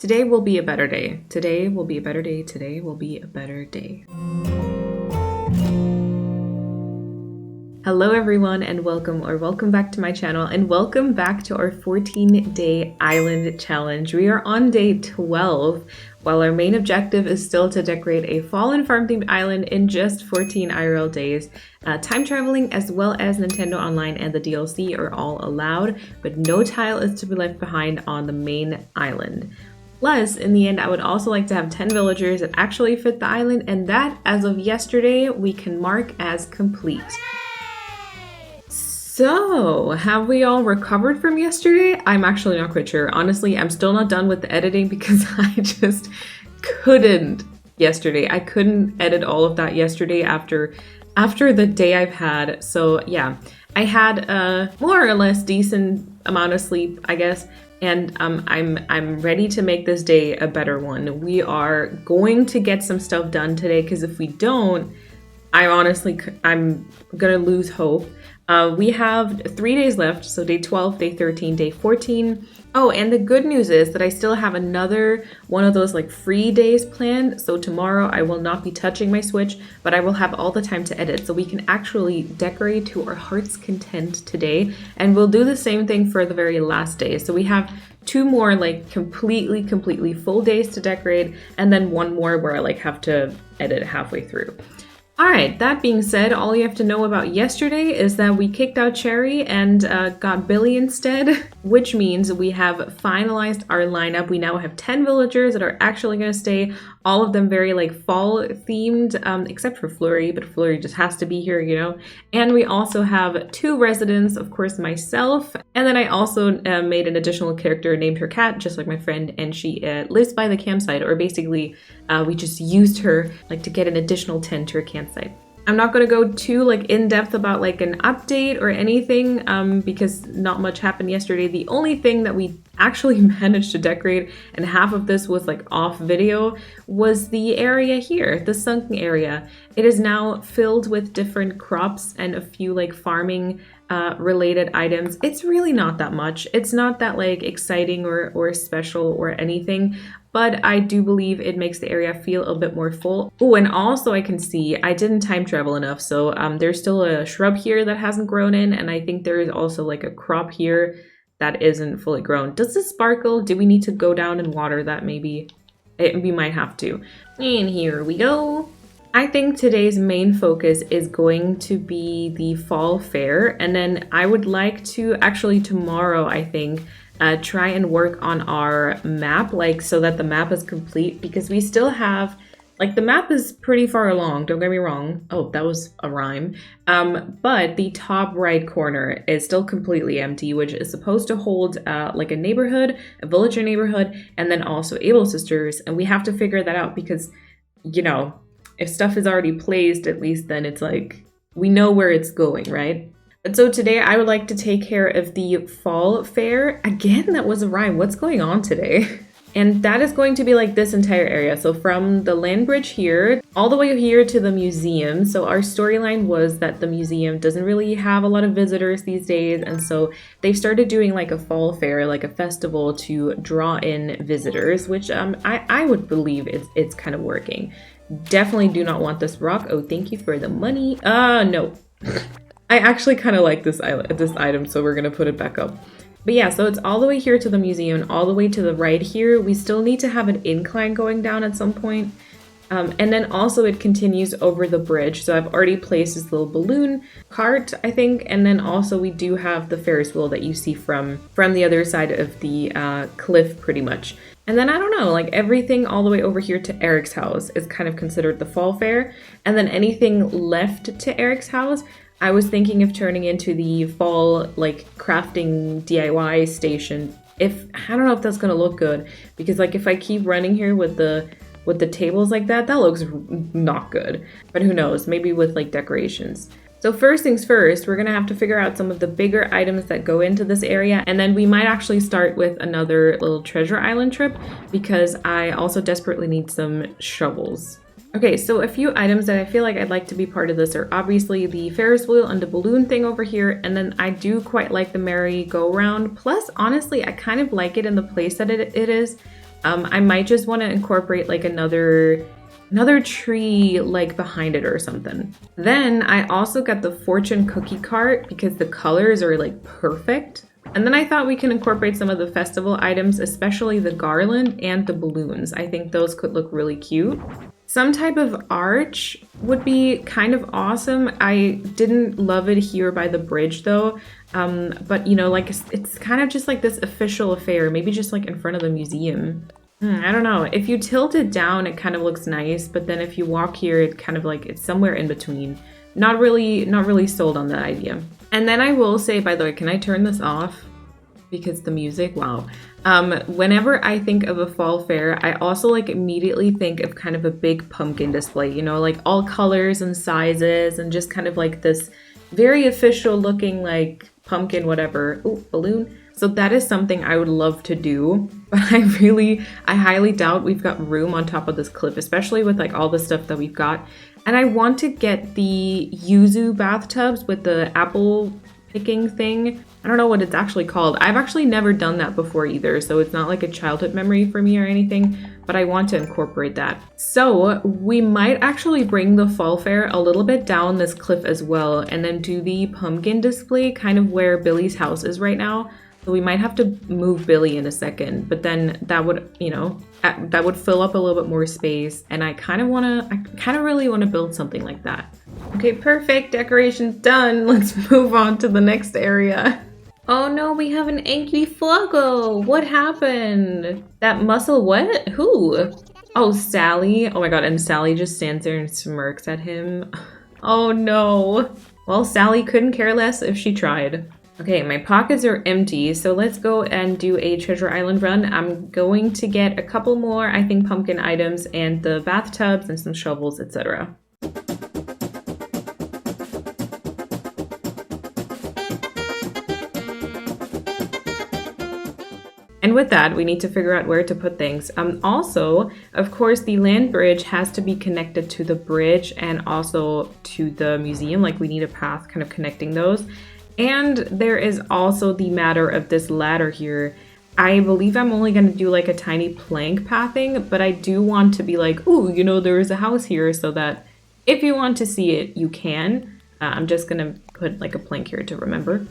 Today will be a better day. Today will be a better day. Today will be a better day. Hello everyone and welcome back to my channel and welcome back to our 14-day island challenge. We are on day 12 while our main objective is still to decorate a fall and farm themed island in just 14 IRL days. Time traveling as well as Nintendo Online and the DLC are all allowed, but no tile is to be left behind on the main island. Plus, in the end, I would also like to have 10 villagers that actually fit the island, and that, as of yesterday, we can mark as complete. So, have we all recovered from yesterday? I'm actually not quite sure. Honestly, I'm still not done with the editing because I just couldn't yesterday. I couldn't edit all of that yesterday after the day I've had. So yeah, I had a more or less decent amount of sleep, I guess. And I'm ready to make this day a better one. We are going to get some stuff done today because if we don't, I'm gonna lose hope. We have 3 days left, so day 12, day 13, day 14. Oh, and the good news is that I still have another one of those like free days planned. So tomorrow I will not be touching my Switch, but I will have all the time to edit. So we can actually decorate to our heart's content today. And we'll do the same thing for the very last day. So we have 2 more like completely full days to decorate, and then 1 more where I like have to edit halfway through. Alright, that being said, all you have to know about yesterday is that we kicked out Cherry and got Billy instead, which means we have finalized our lineup. We now have 10 villagers that are actually going to stay, all of them very like fall themed, except for Flurry, but Flurry just has to be here, you know. And we also have 2 residents, of course myself, and then I also made an additional character named her Cat, just like my friend, and she lives by the campsite, or basically we just used her like to get an additional tent to her campsite. I'm not going to go too like in depth about like an update or anything because not much happened yesterday. The only thing that we actually managed to decorate, and half of this was like off video, was the area here, the sunken area. It is now filled with different crops and a few like farming related items. It's really not that much. It's not that like exciting or special or anything, but I do believe it makes the area feel a bit more full. Oh, and also I can see I didn't time travel enough, so there's still a shrub here that hasn't grown in, and I think there is also like a crop here that isn't fully grown. Does this sparkle? Do we need to go down and water that maybe? We might have to. And here we go. I think today's main focus is going to be the fall fair, and then I would like to actually tomorrow, I think, try and work on our map, like so that the map is complete, because we still have, like, the map is pretty far along, don't get me wrong. Oh, that was a rhyme. But the top right corner is still completely empty, which is supposed to hold like a neighborhood, a villager neighborhood, and then also Able Sisters, and we have to figure that out because, you know, if stuff is already placed, at least then it's like, we know where it's going, right? And so today I would like to take care of the fall fair. Again, that was a rhyme. What's going on today? And that is going to be like this entire area. So from the land bridge here, all the way here to the museum. So our storyline was that the museum doesn't really have a lot of visitors these days. And so they've started doing like a fall fair, like a festival to draw in visitors, which I would believe it's kind of working. Definitely do not want this rock. Oh, thank you for the money. No. I actually kind of like this item, so we're gonna put it back up. But yeah, so it's all the way here to the museum, all the way to the right here. We still need to have an incline going down at some point. And then also it continues over the bridge. So I've already placed this little balloon cart, I think. And then also we do have the Ferris wheel that you see from the other side of the cliff pretty much. And then I don't know, like everything all the way over here to Eric's house is kind of considered the fall fair. And then anything left to Eric's house, I was thinking of turning into the fall like crafting DIY station. I don't know if that's gonna look good, because like if I keep running here with the tables like that looks not good. But who knows, maybe with like decorations. So first things first, we're gonna have to figure out some of the bigger items that go into this area, and then we might actually start with another little treasure island trip because I also desperately need some shovels. Okay, so a few items that I feel like I'd like to be part of this are obviously the Ferris wheel and the balloon thing over here, and then I do quite like the merry-go-round. Plus, honestly, I kind of like it in the place that it is. I might just want to incorporate like another tree like behind it or something. Then I also got the fortune cookie cart because the colors are like perfect. And then I thought we can incorporate some of the festival items, especially the garland and the balloons. I think those could look really cute. Some type of arch would be kind of awesome. I didn't love it here by the bridge though. But you know, like it's kind of just like this official affair, maybe just like in front of the museum. I don't know. If you tilt it down, it kind of looks nice, but then if you walk here, it kind of like it's somewhere in between. Not really sold on that idea. And then I will say, by the way, can I turn this off? Because the music, wow. Whenever I think of a fall fair, I also like immediately think of kind of a big pumpkin display, you know, like all colors and sizes and just kind of like this very official looking like pumpkin, whatever. Oh, balloon. So that is something I would love to do, but I highly doubt we've got room on top of this cliff, especially with like all the stuff that we've got. And I want to get the yuzu bathtubs with the apple picking thing. I don't know what it's actually called. I've actually never done that before either, so it's not like a childhood memory for me or anything, but I want to incorporate that. So we might actually bring the fall fair a little bit down this cliff as well, and then do the pumpkin display kind of where Billy's house is right now. So we might have to move Billy in a second, but then that would, you know, that would fill up a little bit more space, and I kind of really want to build something like that. Okay, perfect, decoration's done. Let's move on to the next area. Oh no, we have an angry Fluggo. What happened? That muscle what? Who? Oh, Sally. Oh my god, and Sally just stands there and smirks at him. Oh no. Well, Sally couldn't care less if she tried. Okay, my pockets are empty, so let's go and do a Treasure Island run. I'm going to get a couple more, I think, pumpkin items and the bathtubs and some shovels, etc. And with that, we need to figure out where to put things. Also, of course, the land bridge has to be connected to the bridge and also to the museum. Like, we need a path kind of connecting those. And there is also the matter of this ladder here. I believe I'm only going to do like a tiny plank pathing, but I do want to be like, ooh, you know, there is a house here, so that if you want to see it, you can. I'm just going to put like a plank here to remember.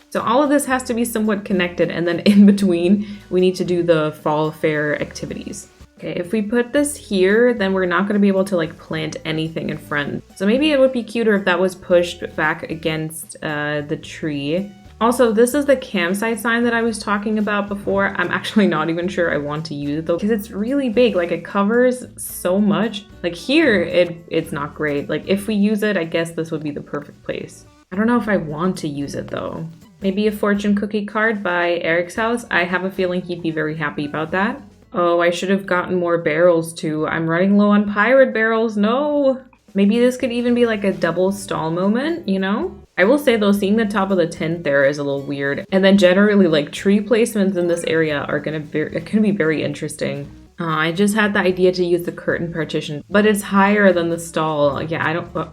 So all of this has to be somewhat connected, and then in between, we need to do the fall fair activities. Okay, if we put this here, then we're not going to be able to like plant anything in front. So maybe it would be cuter if that was pushed back against the tree. Also, this is the campsite sign that I was talking about before. I'm actually not even sure I want to use it though, because it's really big. Like, it covers so much. Like here, it's not great. Like, if we use it, I guess this would be the perfect place. I don't know if I want to use it though. Maybe a fortune cookie card by Eric's house. I have a feeling he'd be very happy about that. Oh, I should have gotten more barrels too. I'm running low on pirate barrels. No. Maybe this could even be like a double stall moment, you know? I will say though, seeing the top of the tent there is a little weird. And then generally like tree placements in this area are gonna be very interesting. I just had the idea to use the curtain partition, but it's higher than the stall. Yeah, I don't,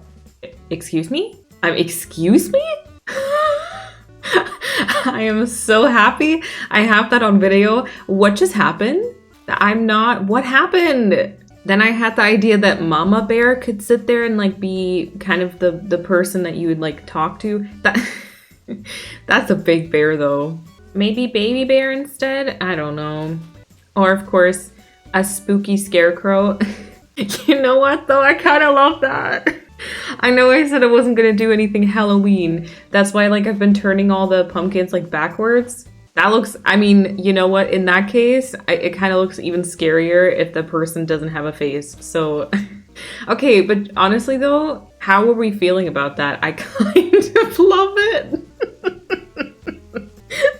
excuse me? Excuse me? I am so happy I have that on video. What just happened? What happened? Then I had the idea that Mama Bear could sit there and like be kind of the person that you would like talk to. That's a big bear though. Maybe Baby Bear instead? I don't know. Or of course, a spooky scarecrow. You know what though? I kind of love that. I know I said I wasn't gonna do anything Halloween. That's why like I've been turning all the pumpkins like backwards. That looks, I mean, you know what? In that case, it kind of looks even scarier if the person doesn't have a face. So, okay, but honestly though, how are we feeling about that? I kind of love it.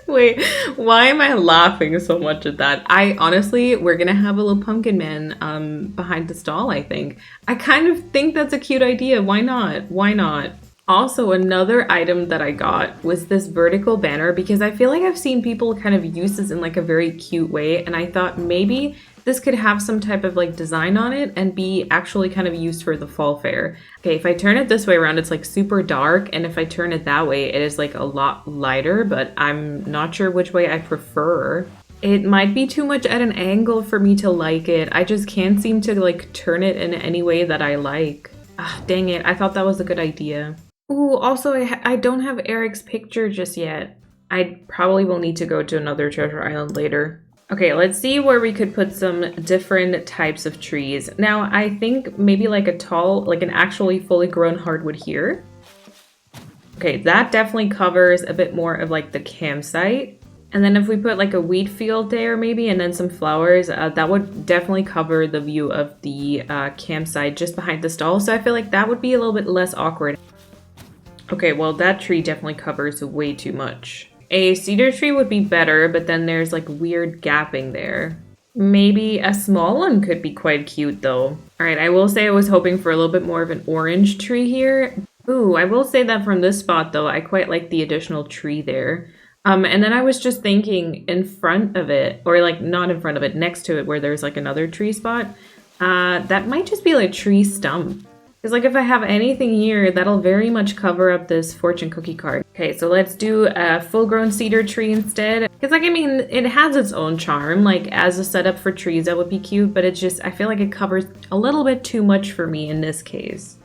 Wait, why am I laughing so much at that? Honestly, we're gonna have a little pumpkin man behind the stall, I think. I kind of think that's a cute idea. Why not? Why not? Also, another item that I got was this vertical banner because I feel like I've seen people kind of use this in like a very cute way, and I thought maybe this could have some type of like design on it and be actually kind of used for the fall fair. Okay, if I turn it this way around, it's like super dark, and if I turn it that way, it is like a lot lighter, but I'm not sure which way I prefer. It might be too much at an angle for me to like it. I just can't seem to like turn it in any way that I like. Ah, dang it. I thought that was a good idea. Ooh, also I don't have Eric's picture just yet. I probably will need to go to another treasure island later. Okay, let's see where we could put some different types of trees. Now, I think maybe like a tall, like an actually fully grown hardwood here. Okay, that definitely covers a bit more of like the campsite. And then if we put like a wheat field there maybe, and then some flowers, that would definitely cover the view of the campsite just behind the stall. So I feel like that would be a little bit less awkward. Okay, well that tree definitely covers way too much. A cedar tree would be better, but then there's like weird gapping there. Maybe a small one could be quite cute though. All right, I will say I was hoping for a little bit more of an orange tree here. Ooh, I will say that from this spot though, I quite like the additional tree there. And then I was just thinking in front of it, or like not in front of it, next to it where there's like another tree spot, that might just be like tree stump. Because like if I have anything here, that'll very much cover up this fortune cookie card. Okay, so let's do a full-grown cedar tree instead. Because like, I mean, it has its own charm. Like as a setup for trees, that would be cute, but it's just, I feel like it covers a little bit too much for me in this case.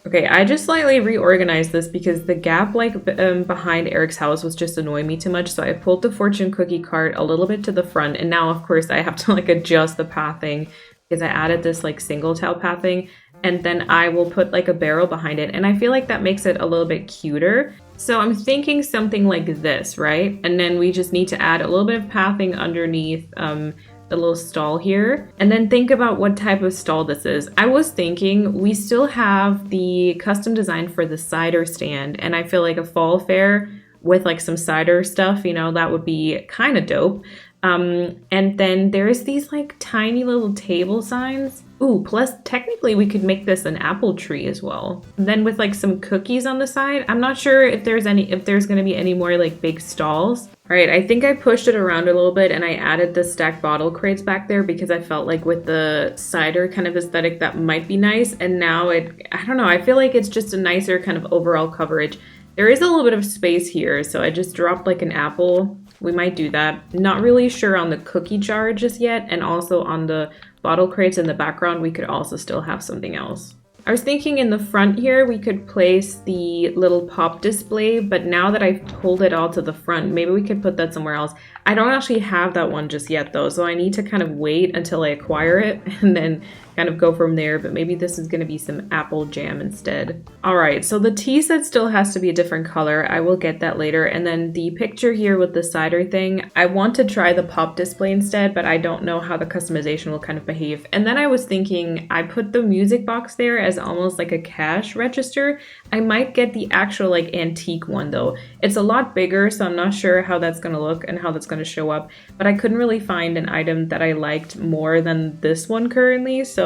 Okay, I just slightly reorganized this because the gap like behind Eric's house was just annoying me too much. So I pulled the fortune cookie cart a little bit to the front, and now of course I have to like adjust the pathing because I added this like single tile pathing, and then I will put like a barrel behind it, and I feel like that makes it a little bit cuter. So I'm thinking something like this, right? And then we just need to add a little bit of pathing underneath the little stall here, and then think about what type of stall this is. I was thinking we still have the custom design for the cider stand, and I feel like a fall fair with like some cider stuff, you know, that would be kind of dope. And then there's these like tiny little table signs. Ooh, plus technically we could make this an apple tree as well. And then with like some cookies on the side. I'm not sure if there's gonna be any more like big stalls. All right, I think I pushed it around a little bit and I added the stacked bottle crates back there because I felt like with the cider kind of aesthetic that might be nice. And now I don't know, I feel like it's just a nicer kind of overall coverage. There is a little bit of space here, so I just dropped like an apple. We might do that. Not really sure on the cookie jar just yet, and also on the bottle crates in the background, we could also still have something else. I was thinking in the front here, we could place the little pop display, but now that I've pulled it all to the front, maybe we could put that somewhere else. I don't actually have that one just yet though, so I need to kind of wait until I acquire it and then kind of go from there, but maybe this is going to be some apple jam instead. All right, so the tea set still has to be a different color. I will get that later. And then the picture here with the cider thing, I want to try the pop display instead, but I don't know how the customization will kind of behave. And then I was thinking I put the music box there as almost like a cash register. I might get the actual like antique one though. It's a lot bigger, so I'm not sure how that's going to look and how that's going to show up, but I couldn't really find an item that I liked more than this one currently, so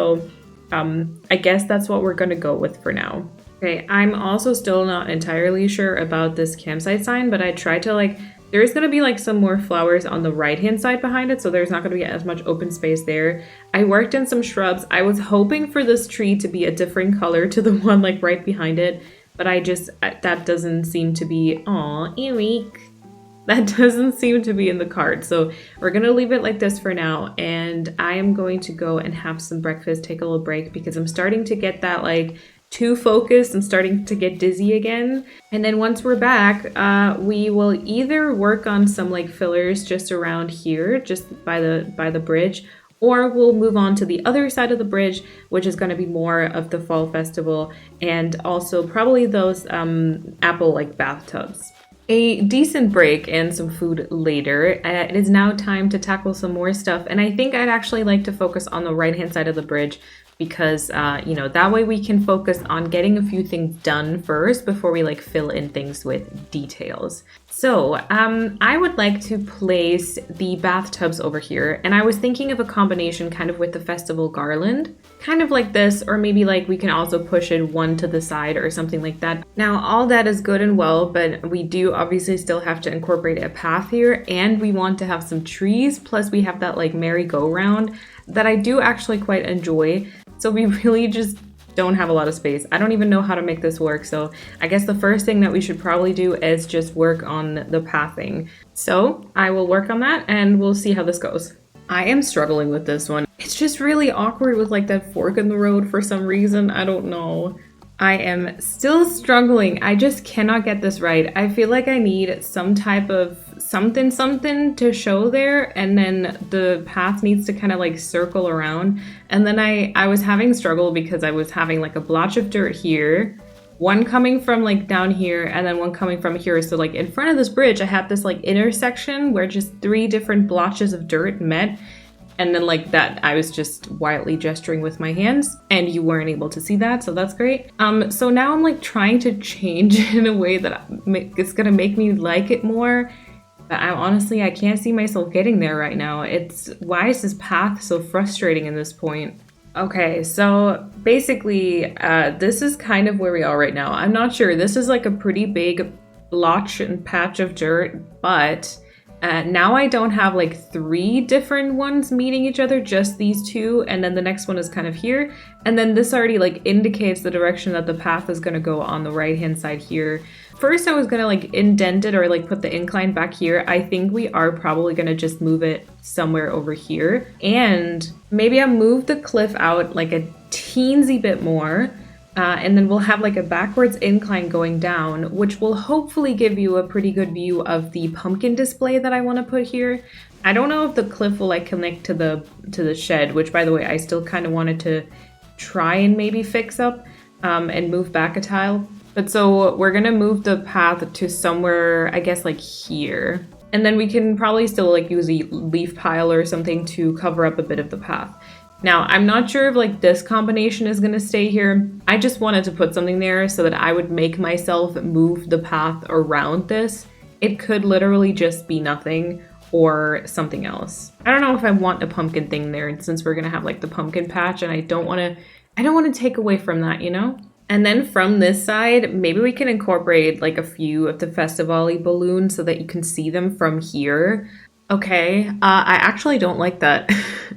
I guess that's what we're going to go with for now. Okay, I'm also still not entirely sure about this campsite sign, but I tried to like, there's going to be like some more flowers on the right hand side behind it, so there's not going to be as much open space there. I worked in some shrubs. I was hoping for this tree to be a different color to the one like right behind it, but that doesn't seem to be, aw, Eric. That doesn't seem to be in the card. So we're going to leave it like this for now. And I am going to go and have some breakfast, take a little break because I'm starting to get that like too focused. I'm starting to get dizzy again. And then once we're back, we will either work on some like fillers just around here, just by the bridge, or we'll move on to the other side of the bridge, which is going to be more of the fall festival and also probably those apple like bathtubs. A decent break and some food later. It is now time to tackle some more stuff, and I think I'd actually like to focus on the right hand side of the bridge because you know, that way we can focus on getting a few things done first before we like fill in things with details. So I would like to place the bathtubs over here, and I was thinking of a combination kind of with the festival garland, kind of like this, or maybe like we can also push it one to the side or something like that. Now all that is good and well, but we do obviously still have to incorporate a path here, and we want to have some trees, plus we have that like merry-go-round that I do actually quite enjoy. So we really just don't have a lot of space. I don't even know how to make this work. So I guess the first thing that we should probably do is just work on the pathing. So I will work on that and we'll see how this goes. I am struggling with this one. It's just really awkward with like that fork in the road for some reason. I don't know. I am still struggling. I just cannot get this right. I feel like I need some type of something to show there, and then the path needs to kind of like circle around. And then I was having struggle because I was having like a blotch of dirt here, one coming from like down here, and then one coming from here. So like in front of this bridge, I had this like intersection where just 3 different blotches of dirt met. And then like that, I was just wildly gesturing with my hands and you weren't able to see that. So that's great. So now I'm like trying to change in a way that it's going to make me like it more. But I can't see myself getting there right now. Why is this path so frustrating in this point? Okay, so basically this is kind of where we are right now. I'm not sure. This is like a pretty big blotch and patch of dirt, but now I don't have like 3 different ones meeting each other, just these 2, and then the next one is kind of here, and then this already like indicates the direction that the path is going to go on the right hand side here. First I was going to like indent it or like put the incline back here. I think we are probably going to just move it somewhere over here, and maybe I'll move the cliff out like a teensy bit more. And then we'll have like a backwards incline going down, which will hopefully give you a pretty good view of the pumpkin display that I want to put here. I don't know if the cliff will like connect to the shed, which by the way, I still kind of wanted to try and maybe fix up and move back a tile. But so we're going to move the path to somewhere, I guess like here. And then we can probably still like use a leaf pile or something to cover up a bit of the path. Now, I'm not sure if like this combination is going to stay here. I just wanted to put something there so that I would make myself move the path around this. It could literally just be nothing or something else. I don't know if I want a pumpkin thing there, since we're going to have like the pumpkin patch, and I don't want to take away from that, you know? And then from this side, maybe we can incorporate like a few of the Festivali balloons so that you can see them from here. Okay, I actually don't like that.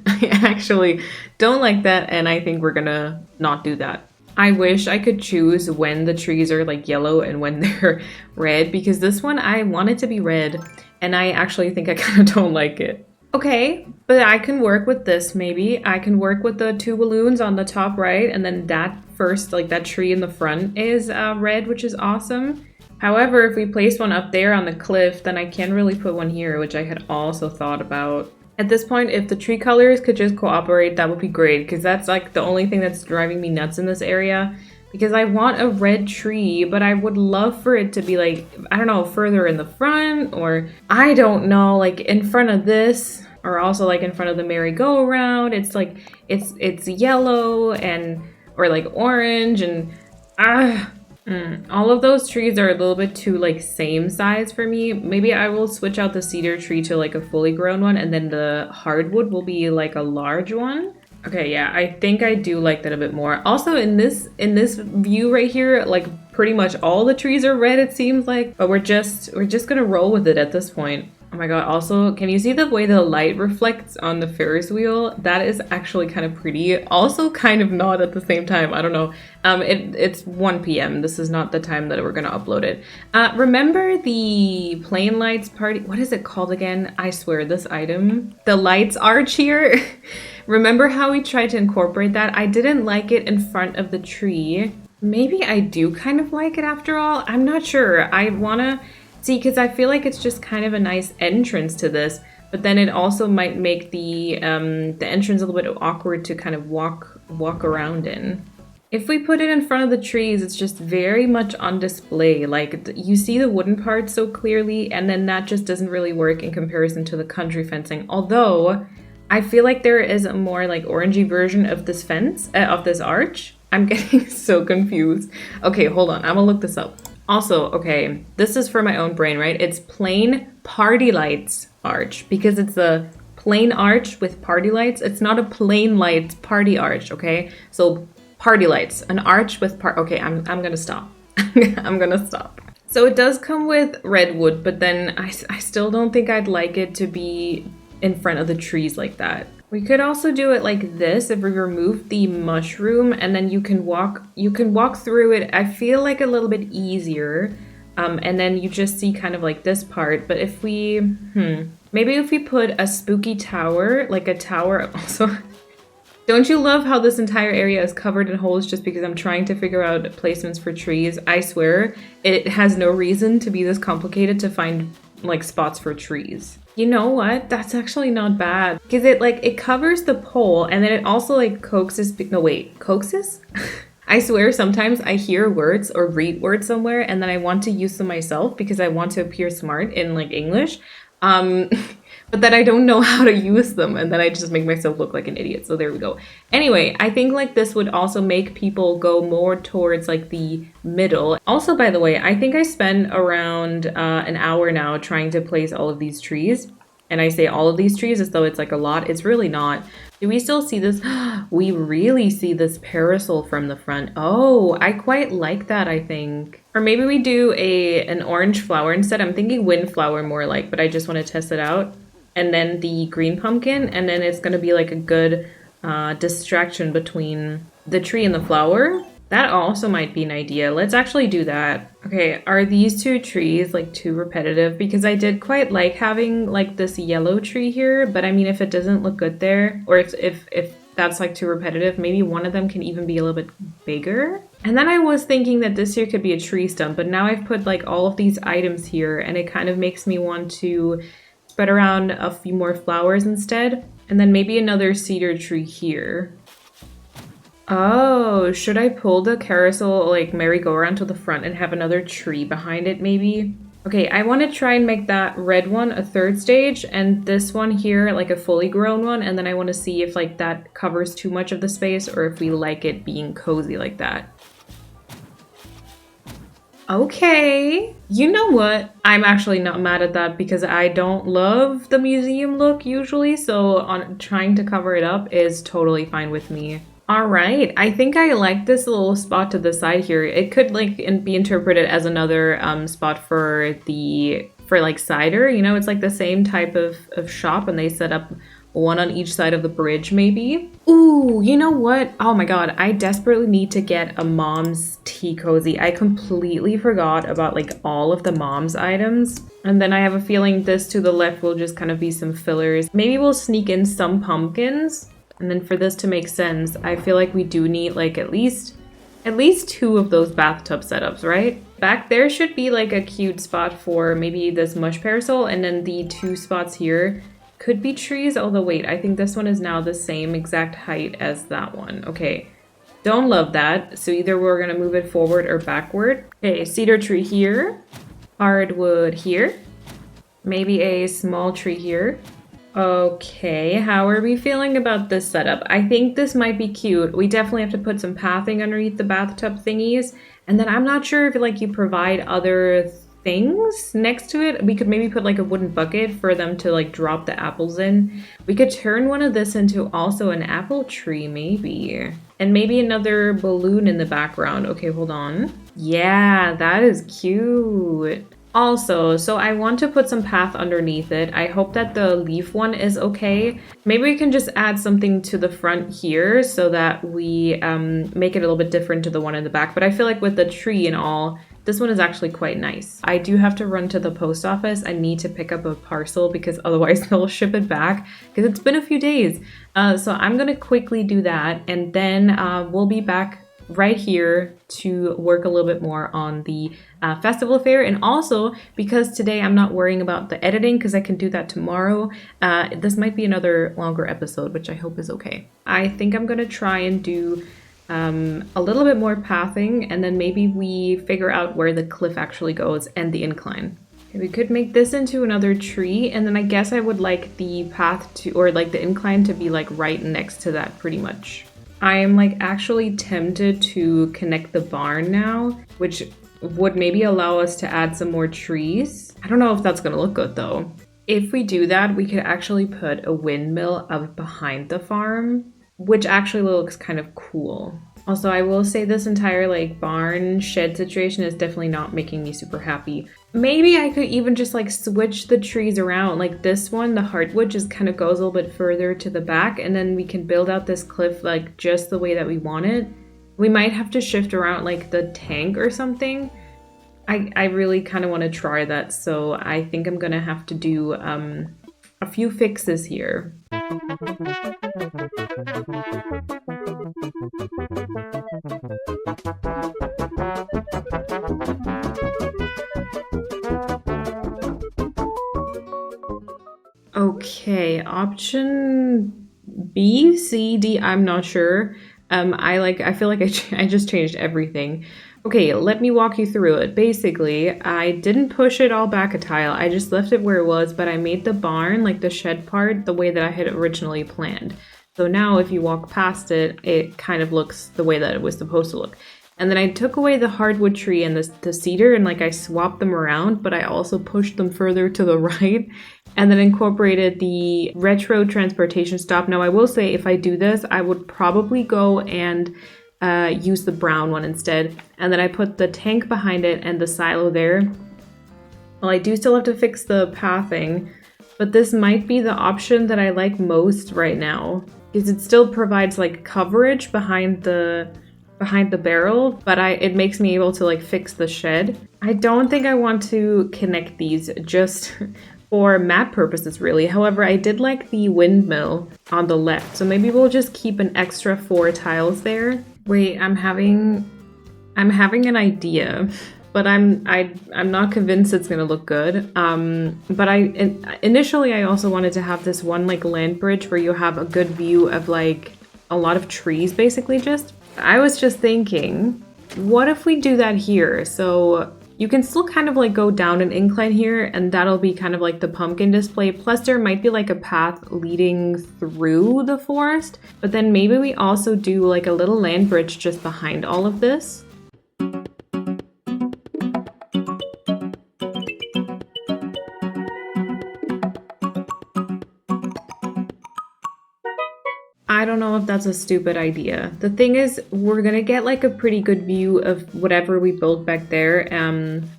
I actually don't like that, and I think we're gonna not do that. I wish I could choose when the trees are like yellow and when they're red, because this one I want it to be red, and I actually think I kind of don't like it. Okay, but I can work with this maybe. I can work with the 2 balloons on the top right, and then that first, like that tree in the front is red, which is awesome. However, if we place one up there on the cliff, then I can't really put one here, which I had also thought about. At this point, if the tree colors could just cooperate, that would be great, because that's like the only thing that's driving me nuts in this area. Because I want a red tree, but I would love for it to be like, I don't know, further in the front, or I don't know, like in front of this, or also like in front of the merry-go-round. It's like, it's yellow and, or like orange, and all of those trees are a little bit too like same size for me. Maybe I will switch out the cedar tree to like a fully grown one, and then the hardwood will be like a large one. Okay, yeah, I think I do like that a bit more. Also in this view right here, like pretty much all the trees are red, it seems like, but we're just gonna roll with it at this point. Oh my god, also, can you see the way the light reflects on the Ferris wheel? That is actually kind of pretty. Also kind of not at the same time, I don't know. It's 1 p.m. This is not the time that we're gonna upload it. Remember the plain lights party? What is it called again? I swear, this item. The lights arch here. Remember how we tried to incorporate that? I didn't like it in front of the tree. Maybe I do kind of like it after all. I'm not sure. I wanna see, because I feel like it's just kind of a nice entrance to this, but then it also might make the entrance a little bit awkward to kind of walk around in. If we put it in front of the trees, it's just very much on display. Like, you see the wooden part so clearly, and then that just doesn't really work in comparison to the country fencing. Although, I feel like there is a more like orangey version of this fence, of this arch. I'm getting so confused. Okay, hold on, I'm gonna look this up. Also, okay, this is for my own brain, right? It's plain party lights arch, because it's a plain arch with party lights. It's not a plain lights party arch, okay? So party lights, an arch with okay, I'm gonna stop. I'm gonna stop. So it does come with redwood, but then I still don't think I'd like it to be in front of the trees like that. We could also do it like this if we remove the mushroom and then you can walk through it. I feel like a little bit easier. And then you just see kind of like this part. But if we, maybe if we put a spooky tower, like a tower also. Don't you love how this entire area is covered in holes just because I'm trying to figure out placements for trees? I swear, it has no reason to be this complicated to find like spots for trees. You know what? That's actually not bad. Because it covers the pole and then it also like coaxes, no wait, coaxes? I swear sometimes I hear words or read words somewhere and then I want to use them myself because I want to appear smart in like English. But then I don't know how to use them and then I just make myself look like an idiot. So there we go. Anyway, I think like this would also make people go more towards like the middle. Also, by the way, I think I spent around an hour now trying to place all of these trees. And I say all of these trees as though it's like a lot. It's really not. Do we still see this? We really see this parasol from the front. Oh, I quite like that, I think. Or maybe we do an orange flower instead. I'm thinking windflower more like, but I just want to test it out. And then the green pumpkin, and then it's going to be like a good distraction between the tree and the flower. That also might be an idea. Let's actually do that. Okay, are these two trees like too repetitive? Because I did quite like having like this yellow tree here, but I mean, if it doesn't look good there, or if that's like too repetitive, maybe one of them can even be a little bit bigger. And then I was thinking that this here could be a tree stump, but now I've put like all of these items here, and it kind of makes me want to spread around a few more flowers instead. And then maybe another cedar tree here. Oh, should I pull the carousel like merry-go-round to the front and have another tree behind it maybe? Okay, I want to try and make that red one a third stage and this one here like a fully grown one, and then I want to see if like that covers too much of the space or if we like it being cozy like that. Okay, you know what? I'm actually not mad at that because I don't love the museum look usually, so on trying to cover it up is totally fine with me. All right, I think I like this little spot to the side here. It could like be interpreted as another spot for like cider. You know, it's like the same type of shop, and they set up one on each side of the bridge maybe. Ooh, you know what? Oh my god, I desperately need to get a mom's tea cozy. I completely forgot about like all of the mom's items. And then I have a feeling this to the left will just kind of be some fillers. Maybe we'll sneak in some pumpkins. And then for this to make sense, I feel like we do need like at least two of those bathtub setups, right? Back there should be like a cute spot for maybe this mush parasol, and then the two spots here could be trees, although wait, I think this one is now the same exact height as that one. Okay, don't love that. So either we're gonna move it forward or backward. Okay, cedar tree here, hardwood here, maybe a small tree here. Okay, how are we feeling about this setup? I think this might be cute. We definitely have to put some pathing underneath the bathtub thingies. And then I'm not sure if like you provide other things next to it. We could maybe put like a wooden bucket for them to like drop the apples in. We could turn one of this into also an apple tree maybe. And maybe another balloon in the background. Okay, hold on. Yeah, that is cute. Also, so I want to put some path underneath it. I hope that the leaf one is okay. Maybe we can just add something to the front here so that we make it a little bit different to the one in the back. But I feel like with the tree and all, this one is actually quite nice. I do have to run to the post office. I need to pick up a parcel because otherwise they'll ship it back because it's been a few days. So I'm gonna quickly do that, and then we'll be back right here to work a little bit more on the festival fair. And also because today I'm not worrying about the editing because I can do that tomorrow, this might be another longer episode, which I hope is okay. I think I'm gonna try and do a little bit more pathing, and then maybe we figure out where the cliff actually goes and the incline. Okay, we could make this into another tree, and then I guess I would like the path to, or like the incline to be like right next to that pretty much. I am like actually tempted to connect the barn now, which would maybe allow us to add some more trees. I don't know if that's gonna look good though. If we do that, we could actually put a windmill up behind the farm, which actually looks kind of cool. Also, I will say this entire like barn shed situation is definitely not making me super happy. Maybe I could even just like switch the trees around. Like this one, the hardwood just kind of goes a little bit further to the back, and then we can build out this cliff like just the way that we want it. We might have to shift around like the tank or something. I really kind of want to try that, so I think I'm gonna have to do a few fixes here. Okay, option B, C, D, I'm not sure. I feel like I just changed everything. Okay, let me walk you through it. Basically, I didn't push it all back a tile. I just left it where it was, but I made the barn, like the shed part, the way that I had originally planned. So now if you walk past it, it kind of looks the way that it was supposed to look. And then I took away the hardwood tree and the cedar, and like I swapped them around, but I also pushed them further to the right and then incorporated the retro transportation stop. Now I will say if I do this, I would probably go and use the brown one instead. And then I put the tank behind it and the silo there. Well, I do still have to fix the pathing, but this might be the option that I like most right now because it still provides like coverage behind the barrel, but it makes me able to like fix the shed. I don't think I want to connect these just for map purposes really. However, I did like the windmill on the left, so maybe we'll just keep an extra 4 tiles there. Wait, I'm having an idea, but I'm not convinced it's gonna look good. But initially I also wanted to have this one like land bridge where you have a good view of like a lot of trees basically. I was just thinking, what if we do that here? So you can still kind of like go down an incline here, and that'll be kind of like the pumpkin display. Plus there might be like a path leading through the forest, but then maybe we also do like a little land bridge just behind all of this. I don't know if that's a stupid idea. The thing is, we're gonna get like a pretty good view of whatever we build back there.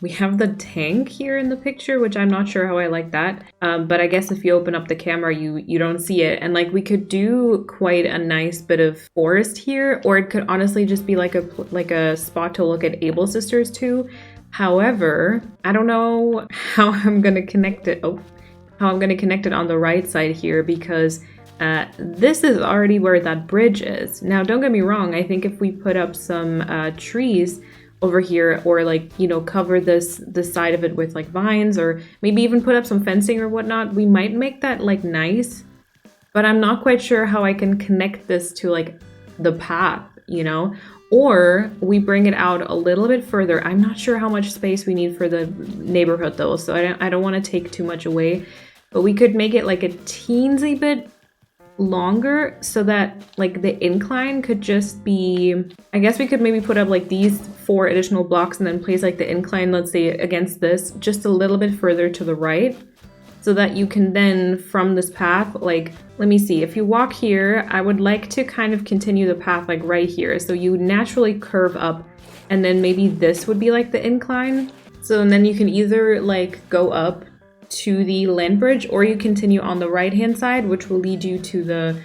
We have the tank here in the picture, which I'm not sure how I like that. But I guess if you open up the camera, you don't see it. And like we could do quite a nice bit of forest here, or it could honestly just be like a spot to look at Able Sisters too. However, I don't know how I'm gonna connect it. How I'm gonna connect it on the right side here this is already where that bridge is. Now, don't get me wrong, I think if we put up some trees over here or like, you know, cover this side of it with like vines or maybe even put up some fencing or whatnot, we might make that like nice, but I'm not quite sure how I can connect this to like the path, you know? Or we bring it out a little bit further. I'm not sure how much space we need for the neighborhood though, so I don't want to take too much away, but we could make it like a teensy bit longer so that like the incline could just be, I guess we could maybe put up like these 4 additional blocks and then place like the incline, let's say against this, just a little bit further to the right, so that you can then from this path, like, let me see, if you walk here, I would like to kind of continue the path like right here, so you naturally curve up and then maybe this would be like the incline. So and then you can either like go up to the land bridge, or you continue on the right hand side, which will lead you to the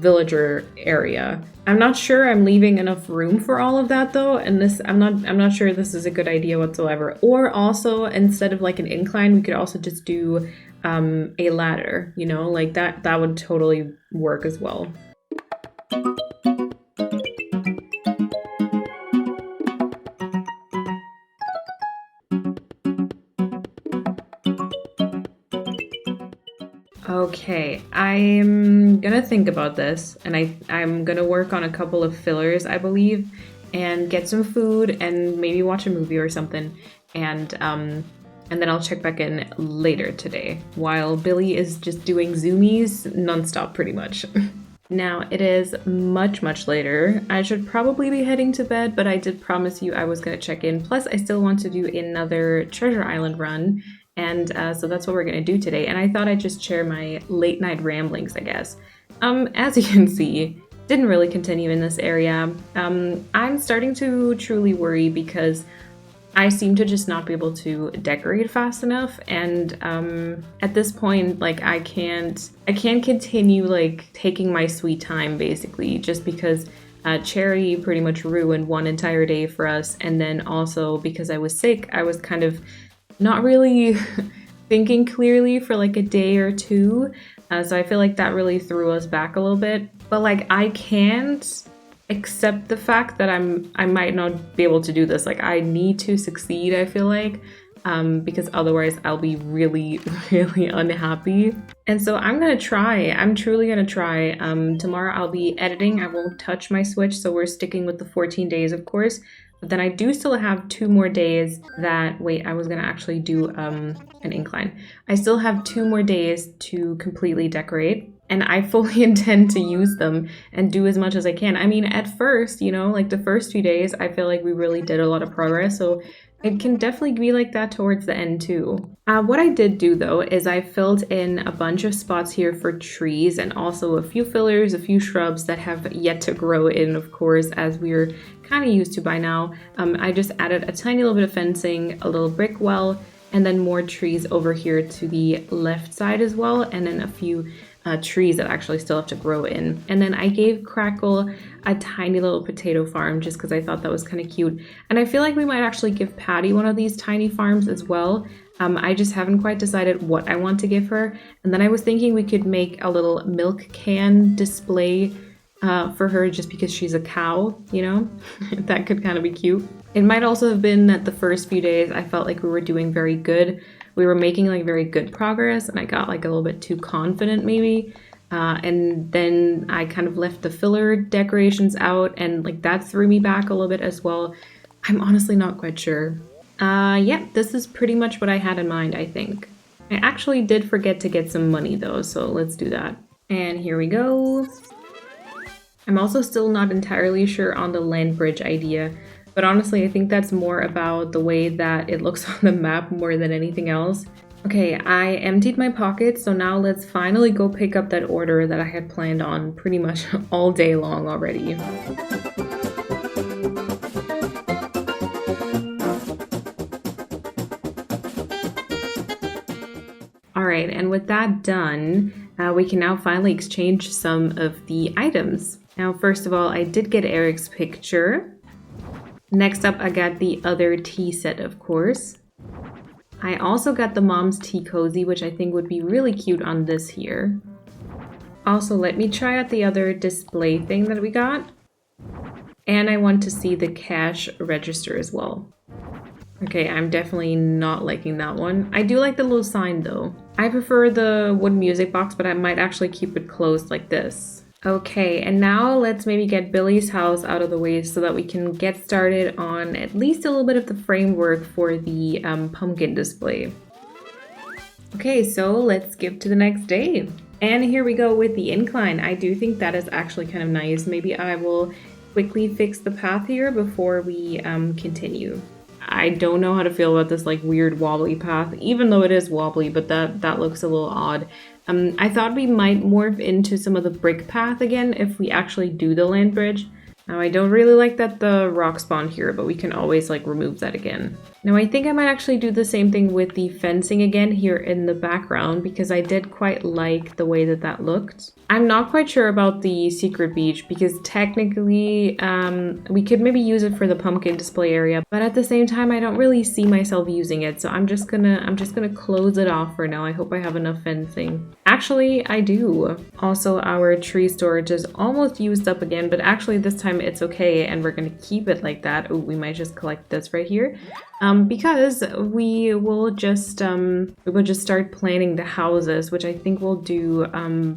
villager area. I'm not sure I'm leaving enough room for all of that though, and this I'm not sure this is a good idea whatsoever. Or also, instead of like an incline, we could also just do a ladder, you know, like that would totally work as well. Okay, I'm gonna think about this, and I'm gonna work on a couple of fillers, I believe, and get some food and maybe watch a movie or something, and then I'll check back in later today, while Billy is just doing zoomies nonstop pretty much. Now, it is much later. I should probably be heading to bed, but I did promise you I was gonna check in. Plus, I still want to do another Treasure Island run, and so that's what we're gonna do today. And I thought I'd just share my late night ramblings, I guess. As you can see, didn't really continue in this area. I'm starting to truly worry because I seem to just not be able to decorate fast enough, and at this point, like I can't continue like taking my sweet time basically, just because Cherry pretty much ruined one entire day for us, and then also because I was sick, I was kind of not really thinking clearly for like a day or two, so I feel like that really threw us back a little bit. But like I can't accept the fact that I might not be able to do this. Like I need to succeed, I feel like, because otherwise I'll be really, really unhappy. And so I'm gonna try. I'm truly gonna try. Tomorrow I'll be editing. I won't touch my Switch, so we're sticking with the 14 days, of course. But then I do still have 2 more days that, wait, I was gonna actually do an incline. I still have 2 more days to completely decorate, and I fully intend to use them and do as much as I can. I mean, at first, you know, like the first few days, I feel like we really did a lot of progress, so it can definitely be like that towards the end too. What I did do though is I filled in a bunch of spots here for trees and also a few fillers, a few shrubs that have yet to grow in, of course, as we're kind of used to by now. I just added a tiny little bit of fencing, a little brick wall, and then more trees over here to the left side as well, and then a few trees that actually still have to grow in. And then I gave Crackle a tiny little potato farm just because I thought that was kind of cute. And I feel like we might actually give Patty one of these tiny farms as well. I just haven't quite decided what I want to give her. And then I was thinking we could make a little milk can display for her just because she's a cow, you know? That could kind of be cute. It might also have been that the first few days I felt like we were doing very good. We were making like very good progress, and I got like a little bit too confident maybe. And then I kind of left the filler decorations out, and like that threw me back a little bit as well. I'm honestly not quite sure. Yeah, this is pretty much what I had in mind, I think. I actually did forget to get some money though, so let's do that. And here we go. I'm also still not entirely sure on the land bridge idea, but honestly, I think that's more about the way that it looks on the map more than anything else. Okay, I emptied my pockets, so now let's finally go pick up that order that I had planned on pretty much all day long already. Alright, and with that done, we can now finally exchange some of the items. Now, first of all, I did get Eric's picture. Next up, I got the other tea set, of course. I also got the mom's tea cozy, which I think would be really cute on this here. Also, let me try out the other display thing that we got. And I want to see the cash register as well. Okay, I'm definitely not liking that one. I do like the little sign though. I prefer the wooden music box, but I might actually keep it closed like this. Okay, and now let's maybe get Billy's house out of the way so that we can get started on at least a little bit of the framework for the pumpkin display. Okay, so let's skip to the next day. And here we go with the incline. I do think that is actually kind of nice. Maybe I will quickly fix the path here before we continue. I don't know how to feel about this like weird wobbly path, even though it is wobbly, but that looks a little odd. I thought we might morph into some of the brick path again if we actually do the land bridge. Now I don't really like that the rock spawned here, but we can always like remove that again. Now I think I might actually do the same thing with the fencing again here in the background because I did quite like the way that that looked. I'm not quite sure about the secret beach because technically we could maybe use it for the pumpkin display area, but at the same time I don't really see myself using it, so I'm just gonna close it off for now. I hope I have enough fencing. Actually, I do. Also, our tree storage is almost used up again, but actually this time it's okay and we're gonna keep it like that. Oh, we might just collect this right here. Because we will just start planning the houses, which I think we'll do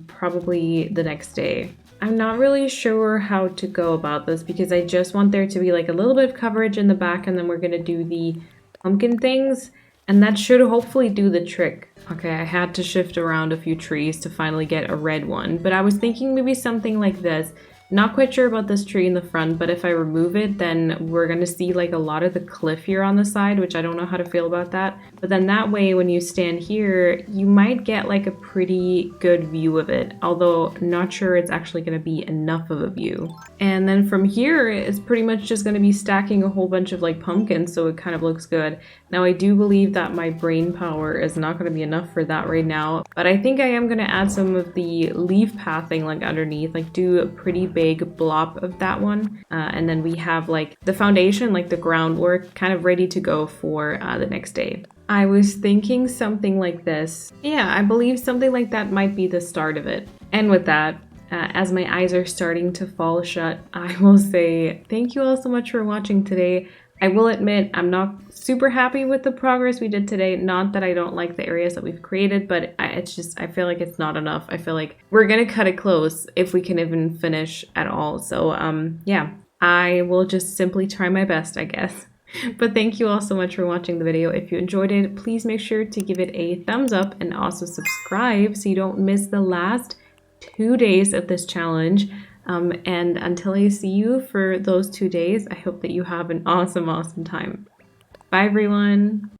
probably the next day. I'm not really sure how to go about this because I just want there to be like a little bit of coverage in the back, and then we're gonna do the pumpkin things, and that should hopefully do the trick. Okay, I had to shift around a few trees to finally get a red one, but I was thinking maybe something like this. Not quite sure about this tree in the front, but if I remove it, then we're going to see like a lot of the cliff here on the side, which I don't know how to feel about that. But then that way, when you stand here, you might get like a pretty good view of it, although not sure it's actually going to be enough of a view. And then from here, it's pretty much just going to be stacking a whole bunch of like pumpkins, so it kind of looks good. Now, I do believe that my brain power is not going to be enough for that right now, but I think I am going to add some of the leaf pathing like underneath, like do a pretty big blob of that one. And then we have like the foundation, like the groundwork kind of ready to go for the next day. I was thinking something like this. Yeah, I believe something like that might be the start of it. And with that, as my eyes are starting to fall shut, I will say thank you all so much for watching today. I will admit I'm not super happy with the progress we did today. Not that I don't like the areas that we've created, but it's just, I feel like it's not enough. I feel like we're gonna cut it close if we can even finish at all. So yeah, I will just simply try my best, I guess. But thank you all so much for watching the video. If you enjoyed it, please make sure to give it a thumbs up and also subscribe so you don't miss the last 2 days of this challenge. And until I see you for those 2 days, I hope that you have an awesome time. Bye everyone!